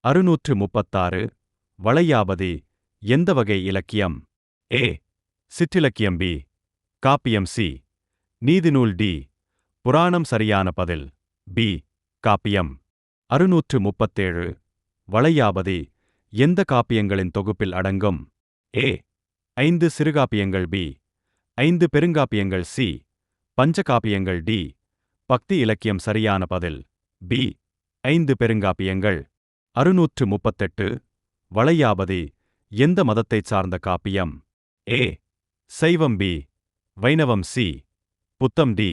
636 வளையாபதி எந்த வகை இலக்கியம்? ஏ. சிற்றிலக்கியம். பி. காப்பியம். சி. நீதிநூல். டி. புராணம். சரியான பதில் பி. காப்பியம். 637 வளையாபதி எந்த காப்பியங்களின் தொகுப்பில் அடங்கும்? ஏ. 5 சிறுகாப்பியங்கள். பி. 5 பெருங்காப்பியங்கள். சி. பஞ்சகாப்பியங்கள். டி. பக்தி இலக்கியம். சரியான பதில் பி. 5 பெருங்காப்பியங்கள். 638 வளையாபதி எந்த மதத்தைச் சார்ந்த காப்பியம்? ஏ. சைவம். பி. வைணவம். சி. புத்தம். டி.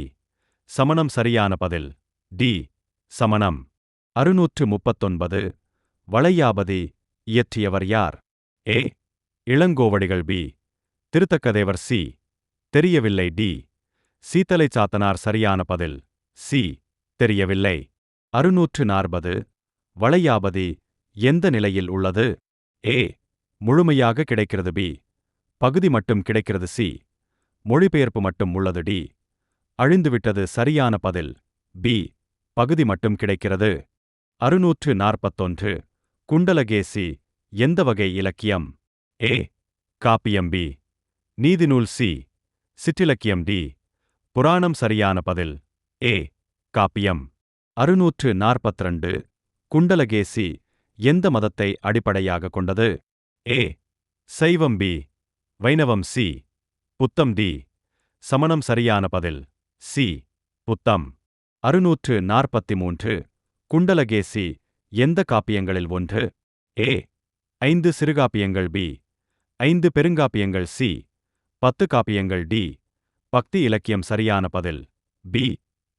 சமணம். சரியான பதில் டி. சமணம். 639 வளையாபதி இயற்றியவர் யார்? ஏ. இளங்கோவடிகள். பி. திருத்தக்கதேவர். சி. தெரியவில்லை. டி. சீத்தலை சாத்தனார். சரியான பதில் சி. தெரியவில்லை. 640 வளையாபதி எந்த நிலையில் உள்ளது? ஏ. முழுமையாக கிடைக்கிறது. பி. பகுதி மட்டும் கிடைக்கிறது. சி. மொழிபெயர்ப்பு மட்டும் உள்ளது. டி. அழிந்துவிட்டது. சரியான பதில் பி. பகுதி மட்டும் கிடைக்கிறது. 641 குண்டலகேசி எந்த வகை இலக்கியம்? ஏ. காப்பியம். பி. நீதிநூல். சி. சிற்றிலக்கியம். டி. புராணம். சரியான பதில் ஏ. காப்பியம். 642 குண்டலகேசி எந்த மதத்தை அடிப்படையாக கொண்டது? ஏ. சைவம். பி. வைணவம். சி. புத்தம். டி. சமணம். சரியான பதில் சி. புத்தம். 643 குண்டலகேசி எந்த காப்பியங்களில் ஒன்று? ஏ. 5 சிறுகாப்பியங்கள். பி. 5 பெருங்காப்பியங்கள். சி. 10 காப்பியங்கள். டி. பக்தி இலக்கியம். சரியான பதில் பி.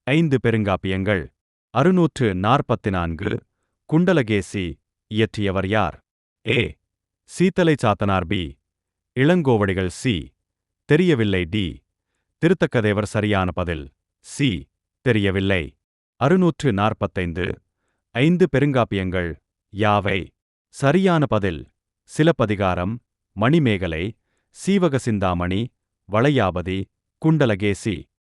5 பெருங்காப்பியங்கள். 644 குண்டலகேசி இயற்றியவர் யார்? ஏ. சீத்தலை சாத்தனார். பி. இளங்கோவடிகள். சி. தெரியவில்லை. டி. திருத்தக்கதேவர். சரியான பதில் சி. தெரியவில்லை. 645 5 பெருங்காப்பியங்கள் யாவை? சரியான பதில் சிலப்பதிகாரம், மணிமேகலை, சீவக சிந்தாமணி, வளையாபதி, குண்டலகேசி.